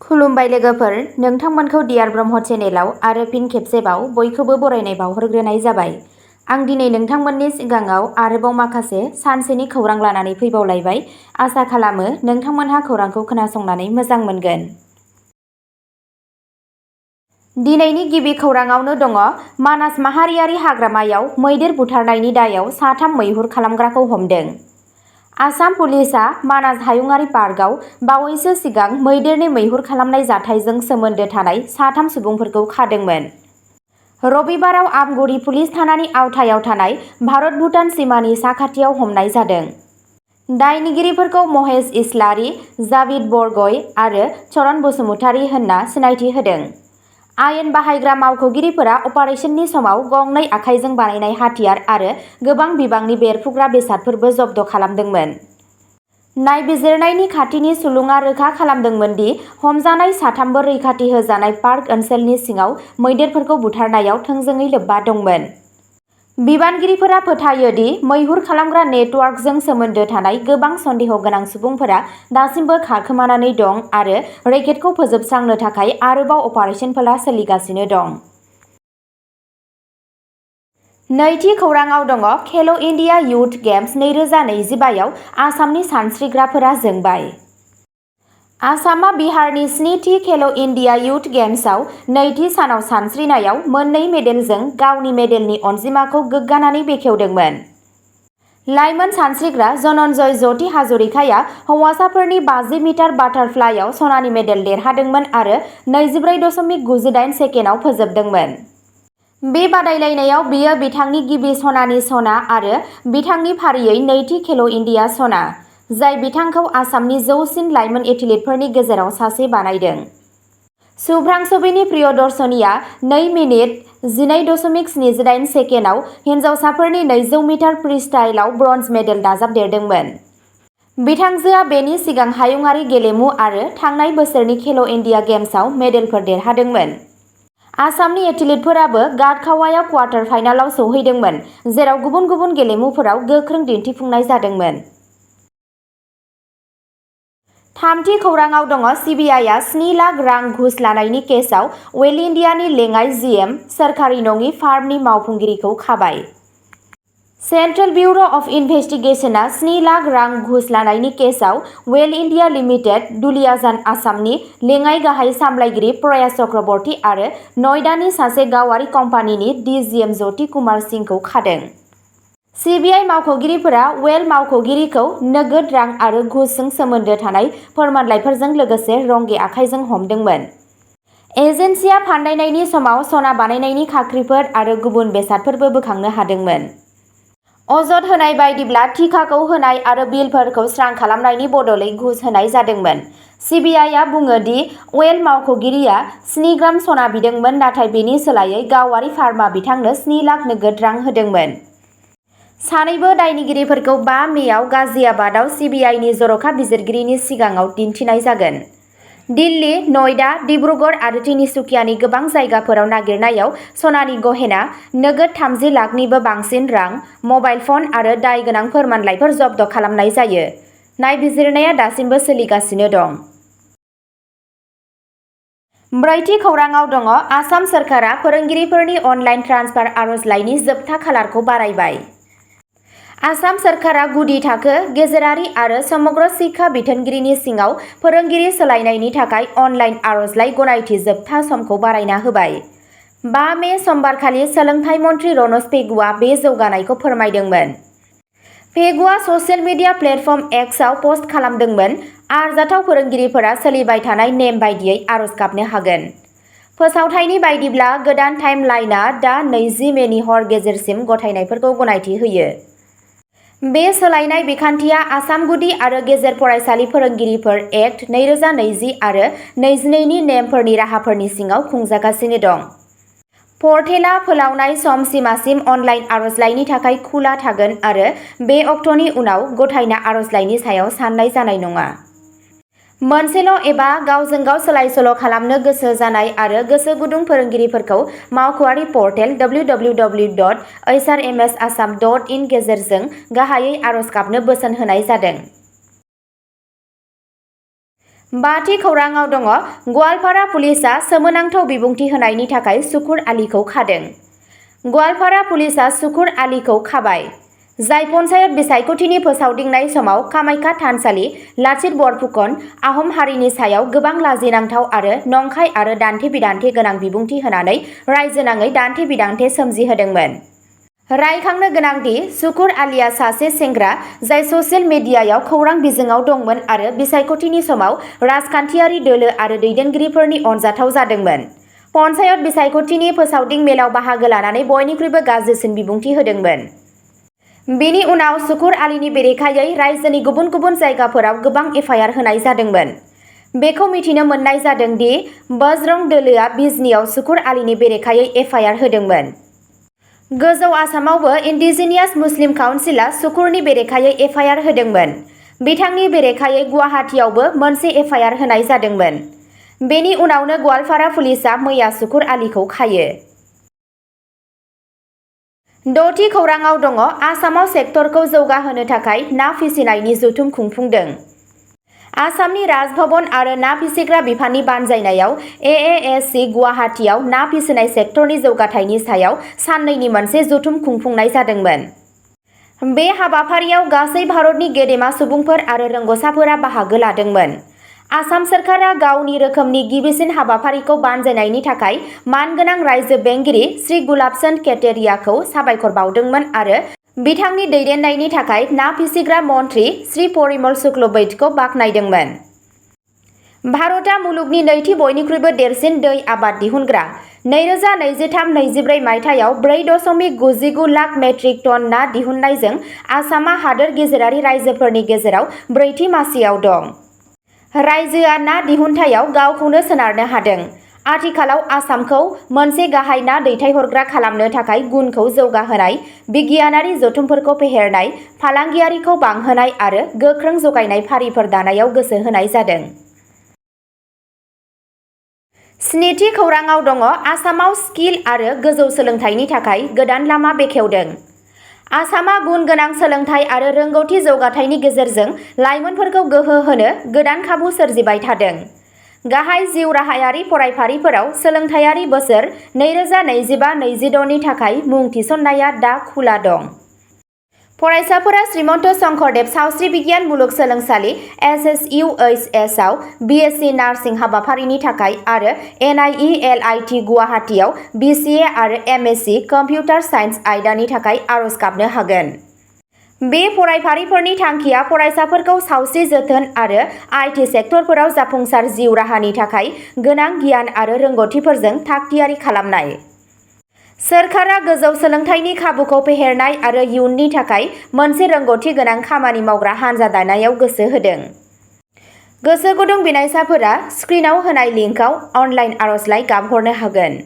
खुलुमबाय लोगोफोर, नोंथांमोनखौ डियार ब्रह्म चेनेलाव आरो फिन खेबसेबाव बयखौबो बरायनाय बावहरग्रोनाय जाबाय। आं दिनै नोंथांमोननि सिगाङाव आरोबाव माखासे सानसेनि खौरां लानानै फैबावलायबाय। आसा खालामो नोंथांमोनहा खौरांखौ खोनासंनानै मोजां मोनगोन। दिनैनि गिबि खौराङावनो दङ मानास माहारियारि हाग्रामायाव मैदेर बुथारनायनि दायाव 3 मैहुर खालामग्राखौ हमदों। आसाम पुलिसआ मानास हायुङारि पार्कआव बावैसो सिगां मैदेरनि मैहुर खालामनाय जाथायजों सोमोन्दो थानाय 3 सुबुंफोरखौ खादोंमोन। रबिबाराव आमगुरि पुलिस थानानि आवथायाव थानाय भारत-भुटान सिमानि साखाथियाव हमनाय जादों। दायनिगिरिफोरखौ महेश इस्लारि, जाभिद बरग'य आरो चरण बसुमतारी होनना सिनायथि होदों। आयेन बाहायग्रा मावख'गिरिफोरा अपारेशननि समाव गंनै आखाइजों बानायनाय हाथियार आरो गोबां बिबांनि बेरफ्रुग्रा बेसादफोरबो जब्द खालामदोंमोन। नायबिजिरनायनि खाथिनि सुलुङा रोखा खालामदोंमोन दि हमजानाय 3बो रैखाथि होजानाय पार्क ओनसोलनि सिङाव मैदेरफोरखौ बुथारनायाव थोंजोङै लोब्बा दंमोन। बिबानगिरिफोरा फोथायो दि मैहुर खालामग्रा नेटवर्कजों सोमोन्दो थानाय गोबां सन्देह गोनां सुबुंफोरा दासिमबो खारखोमानानै दं आरो रेकेटखौ फोजोबस्रांनो थाखाय आरोबाव अपारेशनफोरा सोलिगासिनो दं। नैथि खौराङाव दङ खेल' इन्डिया युथ गेम्स 2025आव आसामनि सानस्रिग्राफोरा जोंबाय। आसामआ बिहारनि 7थि खेल' इन्डिया युथ गेम्सआव नैथि सानाव सानस्रिनायाव मोननै मेडेलजों गावनि मेडेलनि अनजिमाखौ गोग्गानानै बेखेवदोंमोन। लाइमोन सानस्रिग्रा जनन्जय ज्योति हाजरिकाया हौवासाफोरनि 50 मिटार बाटारफ्लाइआव सनानि मेडेल देरहादोंमोन आरो 24.98 सेकेन्डआव फोजोबदोंमोन। बे बादायलायनायाव बेयो बिथांनि गिबि सनानि सना आरो बिथांनि फारियै नैथि खेल' इन्डिया सना, जाय बिथांखौ आसामनि जौसिन लाइमोन एथलीटफोरनि गेजेराव सासे बानायदों। शुभ्रांशुनि प्रियदर्शनीआ 2 मिनिट 12.78 सेकेन्डआव हिनजावसाफोरनि 200 मिटार फ्रीस्टाइलआव ब्रन्ज मेडेल दाजाबदेरदोंमोन। बिथांजोआ बेनि सिगां हायुङारि गेलेमु आरो थांनाय बोसोरनि खेल' इन्डिया गेम्सआव मेडेलफोर देरहादोंमोन। आसामनि एथलीटफोराबो गादखावायाव क्वार्टार फाइनालाव सौहैदोंमोन, जेराव गुबुन गुबुन गेलेमुफोराव गोख्रों दिन्थिफुंनाय जादोंमोन। थामथि खौराङाव दङ सिबिआइआ 7 लाख रां घुस लानायनि केसआव वेल इन्डियानि लेङाइ जिएम सोरखारि नङि फार्मनि मावफुंगिरिखौ खाबाय। सेन्ट्रेल बिउर' अफ इनभेस्टिगेशनआ 7 लाख रां घुस लानायनि केसआव वेल इन्डिया लिमिटेड, दुलियाजान आसामनि लेङाइ गाहाय सामलायगिरि प्रयास चक्रबर्ती आरो नयडानि सासे गावारि कम्पानिनि डिजिएम ज्योति कुमार सिंहखौ खादों। सिबिआइ मावख'गिरिफोरा वेल मावख'गिरिखौ नोगोद रां आरो घुसजों सोमोन्दो थानाय फोरमानलाइफोरजों लोगोसे रंगे आखाइजों हमदोंमोन। एजेन्सिआ फान्दायनायनि समाव सना बानायनायनि खाख्रिफोर आरो गुबुन बेसादफोरबो बोखांनो हादोंमोन। अजद होनाय बायदिब्ला थिखाखौ होनाय आरो बिलफोरखौ स्रां खालामनायनि बदलै घुस होनाय जादोंमोन। सिबिआइआ बुङो दि वेल मावख'गिरिया 7 ग्राम सना बिदोंमोन, नाथाय बेनि सोलायै गावारि फार्मआ बिथांनो 7 लाख नोगोद रां होदोंमोन। सानैबो दायनिगिरिफोरखौ 5 मेआव गाजियाबादआव सिबिआइनि जर'खा बिजिरगिरिनि सिगाङाव दिन्थिनाय जागोन। दिल्ली, नयडा, डिब्रुगड़ आरो तिनिसुकियानि गोबां जायगाफोराव नागिरनायाव सनानि गहेना, नोगोद 30 लाखनिबो बांसिन रां, मबाइल फन आरो दाय गोनां फोरमानलाइफोर जब्द खालामनाय जायो। नायबिजिरनाया दासिमबो सोलिगासिनो दं। ब्रैथि खौराङाव दङ आसाम सोरखारा फोरोंगिरिफोरनि अनलाइन ट्रान्सफार आर'जलाइनि जोबथा खालारखौ बारायबाय। आसाम सोरखारा गुदि थाखो, गेजेरारि आरो समग्र शिक्षा बिथोनगिरिनि सिङाव फोरोंगिरि सोलायनायनि थाखाय अनलाइन आर'जलाइ गनायथि जोबथा समखौ बारायना होबाय। 5 मे समबारखालि सोलोंथाइ मन्थ्रि रनज पेगुआ बे जौगानायखौ फोरमायदोंमोन। पेगुआ ससियेल मिडिया प्लेटफर्म एक्सआव पस्ट खालामदोंमोन, आरजाथाव फोरोंगिरिफोरा सोलिबाय थानाय नेम बायदियै आर'ज गाबनो हागोन। फोसावथायनि बायदिब्ला गोदान टाइमलाइनआ दा 20 मेनि हर गेजेरसिम गथायनायफोरखौ गनायथि होयो। बे सोलायनाय बिखान्थिया आसाम गुदि आरो गेजेर फरायसालि फोरोंगिरिफोर एक्ट 2020 आरो 22 नि नेमफोरनि राहाफोरनि सिङाव खुंजागासिनो दं। पर्टेलआ फोलावनाय सम सिमासिम अनलाइन आर'जलाइनि थाखाय खुला थागोन आरो बे अक्ट'नि उनाव गथायना आर'जलाइनि सायाव साननाय जानाय नङा। मोनसेल' एबा गावजों गाव सोलाय-सोल' खालामनो गोसो जानाय आरो गोसो गुदुं फोरोंगिरिफोरखौ मावख'आरि पर्टेल www.hrmsasam.in गेजेरजों गाहायै आर'ज गाबनो बोसोन होनाय जादों। बाथि खौराङाव दङ गवालपारा पुलिसआ सोमोनांथाव बिबुंथि होनायनि थाखाय सुकुर आलीखौ खादों। गवालपारा पुलिसआ सुकुर आलीखौ खाबाय, जाय पन्चायत बिसायख'थिनि फोसावदिंनाय समाव कामाख्या थानसालि, लाचित बरफुकन, आहम हारिनि सायाव गोबां लाजिनांथाव आरो नंखाय आरो दान्थे-बिदान्थे गोनां बिबुंथि होनानै रायजोनाङै दान्थे-बिदान्थे सोमजिहोदोंमोन। रायखांनो गोनांदि सुकुर आलीआ सासे सेंग्रा जाय ससियेल मिडियायाव खौरां बिजोङाव दंमोन आरो बिसायख'थिनि समाव राजखान्थियारि दोलो आरो दैदेनगिरिफोरनि अनजाथाव जादोंमोन। पन्चायत बिसायख'थिनि फोसावदिं मेलाव बाहागो लानानै बयनिख्रुइबो गाज्रिसिन बिबुंथि होदोंमोन। बेनि उनाव सुकुर आलीनि बेरेखायै रायजोनि गुबुन गुबुन जायगाफोराव गोबां एफआइआर होनाय जादोंमोन। बेखौ मिथिनो मोननाय जादों दि बजरंग दोलोआ बिजनीआव सुकुर आलीनि बेरेखायै एफआइआर होदोंमोन। गोजौ आसामावबो इन्डिजिनियास मुस्लिम काउन्सिलआ सुकुरनि बेरेखायै एफआइआर होदोंमोन। बिथांनि बेरेखायै गुवाहाटीआवबो मोनसे एफआइआर होनाय जादोंमोन। बेनि उनावनो गवालपारा पुलिसआ मैया सुकुर आलीखौ खायो। द'थि खौराङाव दङ आसामाव सेक्टरखौ जौगाहोनो थाखाय ना फिसिनायनि जथुम खुंफुंदों। आसामनि राजभवन आरो ना फिसिग्रा बिफाननि बानजायनायाव एएएसि गुवाहाटीआव ना फिसिनाय सेक्टरनि जौगाथायनि सायाव साननैनि मोनसे जथुम खुंफुंनाय जादोंमोन। बे हाबाफारियाव गासै भारतनि गेदेमा सुबुंफोर आरो रोंग'साफोरा बाहागो लादोंमोन। आसाम सोरखारा गावनि रोखोमनि गिबिसिन हाबाफारिखौ बानजायनायनि थाखाय मानगोनां रायजो बेंगिरि श्री गुलाब चन्द केटेरियाखौ साबायखर बावदोंमोन आरो बिथांनि दैदेननायनि थाखाय ना फिसिग्रा मन्त्रि श्री परिमल शुक्ल बैद्यखौ बाख्नायदोंमोन। भारतआ मुलुगनि नैथि बयनिख्रुइबो देरसिन दै आबाद दिहुनग्रा। 2023-24 मायथाइयाव 4.99 लाख मेट्रिक टन ना दिहुननायजों आसामआ हादोर गेजेरारि रायजोफोरनि गेजेराव ब्रैथि मासियाव दं। रायजोआ ना दिहुनथायाव गावखौनो सोनारनो हादों। आथिखालाव आसामखौ मोनसे गाहाय ना दैथायहरग्रा खालामनो थाखाय गुनखौ जौगाहोनाय, बिगियानारि जथुमफोरखौ फेहेरनाय, फालांगियारिखौ बांहोनाय आरो गोख्रों जगायनाय फारिफोर दानायाव गोसो होनाय जादों। स्निथि खौराङाव दङ आसामाव स्किल आरो गोजौ सोलोंथाइनि थाखाय गोदान लामा बेखेवदों। आसामआ गुन गोनां सोलोंथाइ आरो रोंगौथि जौगाथायनि गेजेरजों लाइमोनफोरखौ गोहो होनो गोदान खाबु सोरजिबाय थादों। गाहाय जिउ राहायारि फरायफारिफोराव सोलोंथायारि बोसोर 2025-26 नि थाखाय मुं थिसननाया दा खुला दं। फरायसाफोरा श्रीमन्त शंकरदेव सावस्रि बिगियान मुलुगसोलोंसालि SSUHS आव BSc नार्सिं हाबाफारिनि थाखाय आरो NIELIT गुवाहाटीआव BCA आरो MSc कम्पिउटार साइन्स आयदानि थाखाय आरज गाबनो हागोन। बे फरायफारिफोरनि थांखिया फरायसाफोरखौ सावस्रि जोथोन आरो IT सेक्टरफोराव जाफुंसार जिउ राहानि थाखाय गोनां गियान आरो रोंग'थिफोरजों थागथियारि खालामनाय। सोरखारा गोजौ सोलोंथाइनि खाबुखौ फेहेरनाय आरो इयुननि थाखाय मोनसे रोंग'थि गोनां खामानि मावग्रा हानजा दानायाव गोसो होदों। गोसो गुदुं बिनायसाफोरा स्क्रिनआव होनाय लिंकआव अनलाइन आर'जलाइ गाबहरनो हागोन।